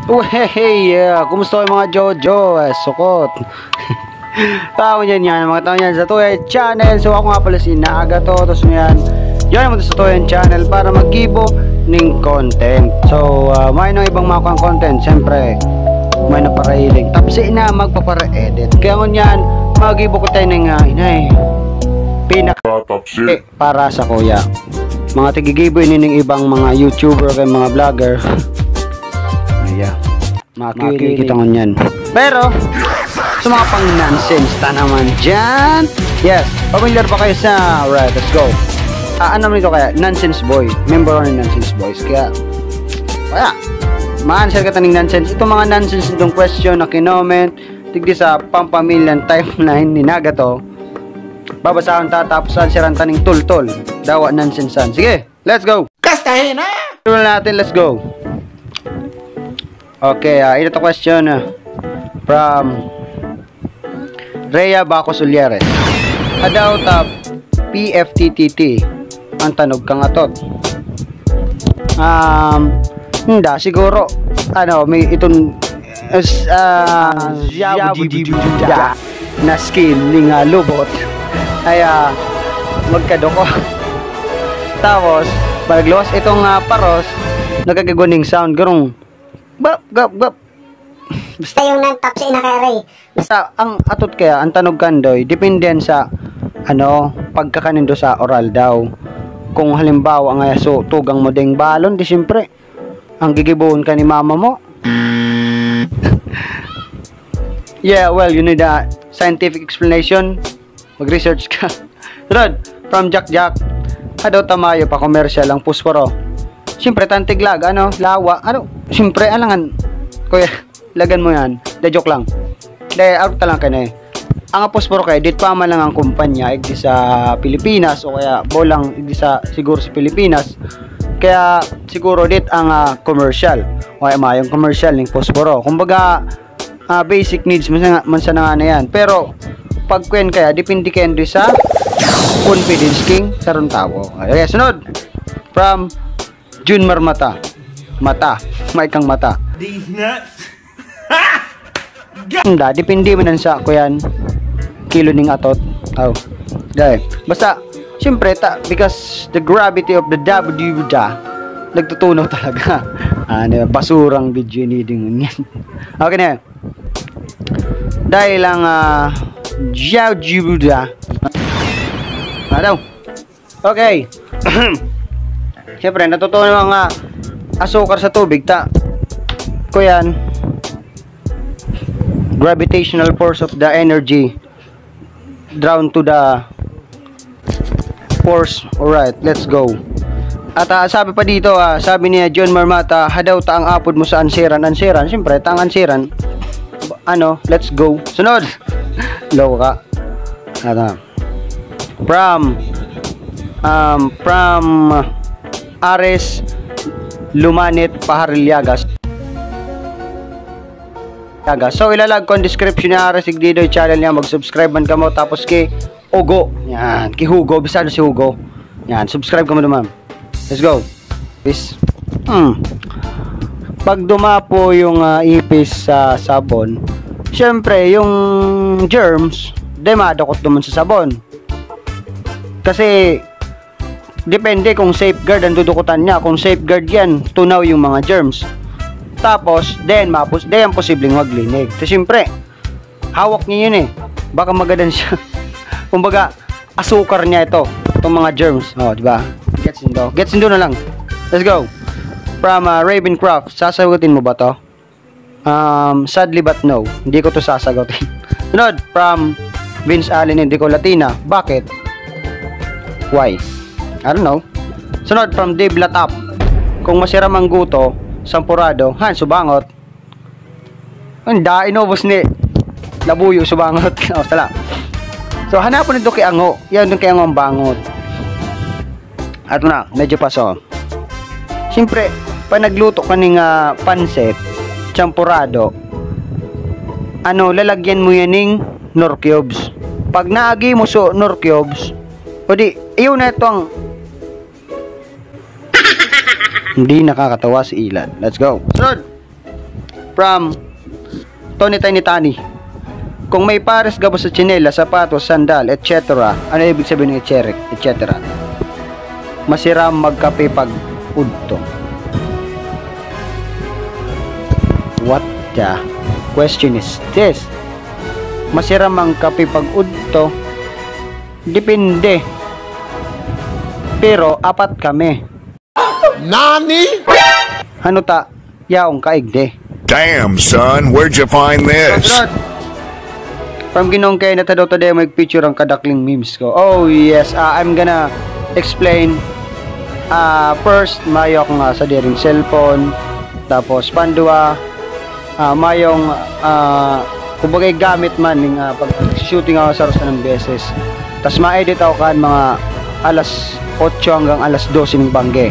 Oh, hey, yeah. Kumusta kayo mga Jojo? Sukot. Tao yan mga tao yan sa Toyan Channel. So ako nga pala si Nagato. Tapos yan, yan mo sa Toyan Channel para mag-gibo ng content. So may nang ibang mga content. Siyempre may naparahiling tapos na magpapara-edit. Kaya ngon yan, mag-gibo ko tayo ng inay para sa kuya. Mga tigigibo ini ibang mga YouTuber kay mga vlogger. Ayan, makikita ngon yan. Pero sa mga pang nonsense ta naman dyan. Yes, familiar ba kayo sa right, let's go. Ano naman ito kaya? Nonsense boy. Member ng Nonsense Boys. Kaya ma-answer ka taning nonsense. Itong mga nonsense itong question na kinoment tigdi sa pampamilyang timeline ni Nagato. Babasahon ta tapos answeran taning tultol. Dawa nonsense-an. Sige, let's go. Kastahin na! Tuloy natin, let's go. Okay, ito to question from Rhea Bacos Ulyeres. Adaw ta PFTTT ang tanog kang atot. Hindi siguro may itong na skin ning lubot ay magkadoko. Tapos pagluwas itong paros nagkagaguning sound garong gap gap gap. Basta yung nang-top sa inakere. Basta ang atot kaya ang tanog kandoy depende sa pagkakanindo sa oral daw. Kung halimbawa nga so tugang mo ding balon di siyempre ang gigibuon ka ni mama mo. Yeah, well, you need a scientific explanation. Mag-research ka. Rod, from Jack Jack. Adaw tamayo pa commercial ang pusporo. Siyempre tantiglag lawa siyempre alangan kuya lagan mo yan. De joke lang. De out lang ka na Ang pusporo kay dit pa man lang ang kumpanya igdi sa Pilipinas o kaya bolang igdi sa siguro sa Pilipinas. Kaya siguro dit ang commercial. O kaya mayong commercial ng pusporo. Kumbaga basic needs man sa na yan. Pero pag kwen kaya depende kayo sa confidence king sarong tawo. Okay, sunod from Jun Marmata. Mata, may kang mata. These nuts. Hindi, depende man sa kuyan kilo ning atot. Dahil basta siyempre because the gravity of the WD nagtutunaw talaga. Basurang video ni ding yan. Okay na. Dahil lang okay. Siyempre natutunaw nga asukar sa tubig kuyan gravitational force of the energy drawn to the force. Alright, let's go. At sabi pa dito sabi niya John Marmata, hadaw ta ang apod mo sa anseran. Siyempre ta ang anseran let's go. Sunod. Low ka. From Ares Lumanit Paharilyagas. So ilalag ko ang description ni Ares Igdidoy channel niya, mag-subscribe man ka mo tapos kay Hugo. Yan, kay Hugo, bisado si Hugo. Yan, subscribe ka mo naman. Let's go. Peace. Pag dumapo yung ipis sa sabon, syempre yung germs madakot naman sa sabon. Kasi depende kung safeguard ang dudukutan niya. Kung safeguard yan, tunaw yung mga germs. Tapos, then posibleng maglinig. So, siyempre, hawak niya yun baka magadan siya. Kumbaga, asukar niya itong mga germs. Diba? Gets indo na lang. Let's go. From Ravencraft, sasagutin mo ba to? Sadly but no. Hindi ko to sasagutin. Sunod, from Vince Allen, hindi ko Latina. Bakit? Why? I don't know. Sunod, from Dave Latap. Kung masiram ang guto, sampurado, subangot. Inobos ni labuyo, subangot. Tala. So, hanapon nito kay Ango. Yan doon kay Ango ang bangot. At medyo paso. Siyempre, pag nagluto ka ng pansit, sampurado, lalagyan mo yan ng nor cubes. Pag naagi mo so nor cubes, o di, iyon na ito ang hindi nakakatawa si Ilan. Let's go. Sunod. From Tony Tiny Tani. Kung may pares gabos sa tsinela, sapatos, sandal, etc. Ano ibig sabihin ng etc.? Masiram magkape pag udto. What the question is this? Masiram ang kape pag udto? Depende. Pero apat kami. Nani? Ano ta? Yaong kaigde. Damn, son, where'd you find this? From ginong kay natadaw today mag-picture ang kadakling memes ko. Oh yes, I'm gonna explain. First, mayo ako nga sa diring cellphone. Tapos pandua, mayong kumbaga gamit man ng pag shooting ako sa oras ng beses. Tapos ma-edit ako kan mga alas 8 hanggang alas 12 ng bangge.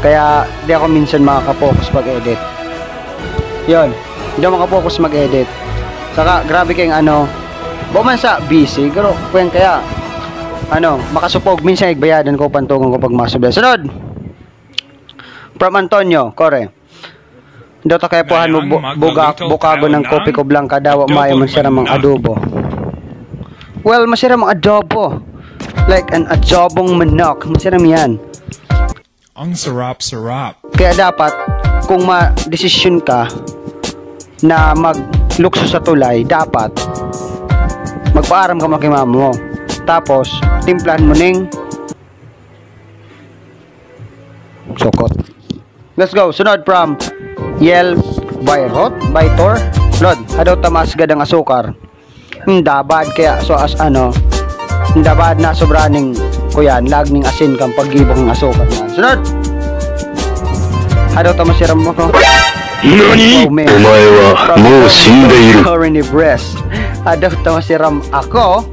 Kaya di ako minsan makaka-focus pag-edit. Yon, hindi ako makapokus mag-edit. Saka grabe kayong buman sa busy, pero kaya makasupog minsan igbayadan ko pantungan ko pag masubay. Sunod. From Antonio, Kore. Dito kaya puhan mo bukago ng kopi ko blanca daw mayo man siya namang adobo. Well, masiram ang adobo. Like an adobong manok, masiram yan. Ang sarap. Kaya dapat kung ma-desisyon ka na maglukso sa tulay, dapat magpaaram ka kay mama mo. Tapos, timplahan mo ning sukot. Let's go. Sunod from Yel Baitor. Lord, adaw tamas gadang asukar. Dabad kaya so as dabad na sobraning kuyan, lagning asin kang paggibok ng asukar na. Sunod. Adaw tamas siram mo ko. Nani? Omae wa mou shindeiru. Corny breast. Adaw tamas siram ako.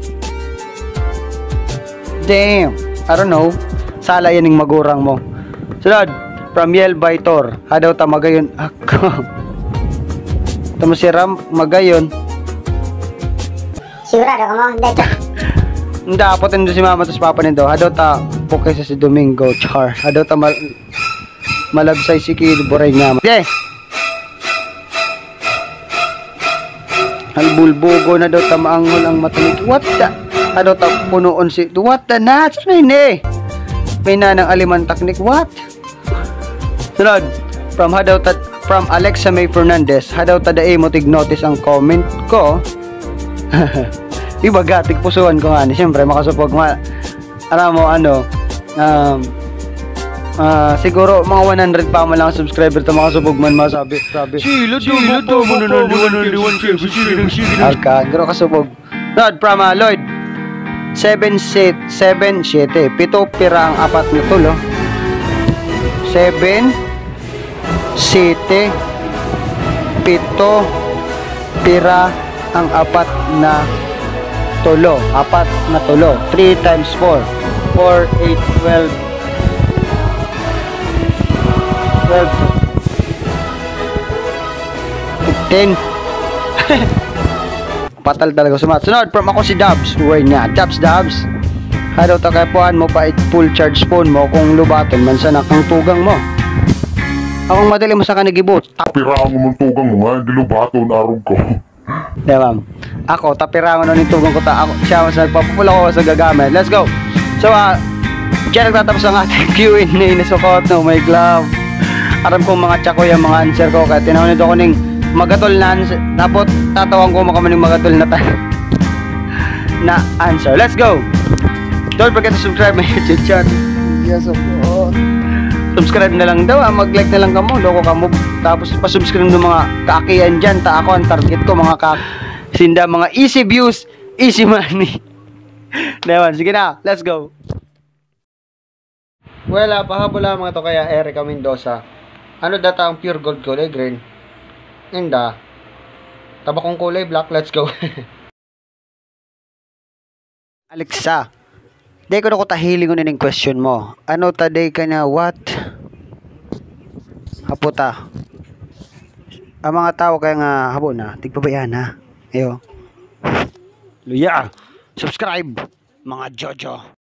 Damn. I don't know. Sala yan ng magurang mo. Sunod. From Yel Baitor. Adaw tamagayon ako. Tamas siram magayon. Sigurado ka mo? Hindi. Dapat nito si mama tapos papa nito. Adaw ta pukay sa si Domingo. Char. Adaw ta malabsay si Kid Boray nga. Okay. Halbulbugo na daw ta maangol ang matulit. What the? Adaw ta punuon si. What the nuts? Ano yun May nanang aliman taknik. What? Sunod. From Alexa May Fernandez. Hadaw ta dae mo tig-notice ang comment ko. Iba gatik pusuan ko nga ni. Siyempre makasupog nga. Siguro mga 100 pa mo lang subscriber to makasupog man masabi. Silo to mo na gro kasupog. Sunod from Lloyd. 7 pito pira ang apat na tulo. 7 pito pira ang apat na tulo. 3 times 4 8 12 10 patal talaga sumat. Sunod from ako si Dubs. Uy niya Dubs. Hadaw ta kay puan mo pa full charge phone mo kung lubaton man sa nakang tugang mo. Akong madali mo sa kanigibot. Tapirango mong tugang mo nga, hindi lubaton arog ko. Diba? Ako, tapirango na ng tugang ko ako. Siya mas nagpapupula ko sa gagamit. Let's go! So, diyan nagtatapos ang ating Q&A na sukot no, my glove. Aram kong mga tsako yung mga answer ko. Kaya tinawin nito ko ning magatol na answer. Tapos, tatawang ko makaman ng magatol na answer. Let's go! Don't forget to subscribe my YouTube channel. Yes, of course. Subscribe na lang daw, mag-like na lang kamo, loko kamo. Tapos pa-subscribe ng mga kaakian dyan. Ta ako ang target ko, mga sinda, mga easy views, easy money. Diba? Sige na, let's go. Well, pahabula mga to kaya Erica Mendoza. Ano data ang pure gold kulay green? Inda. Tabakong kulay black, let's go. Alexa. Day ko na ko tahiling ko na ng question mo. Ano taday ka na what? Haputa. Ang mga tao kaya nga habo na. Tigpabayaan ha. Ayo. Luya. Subscribe. Mga Jojo.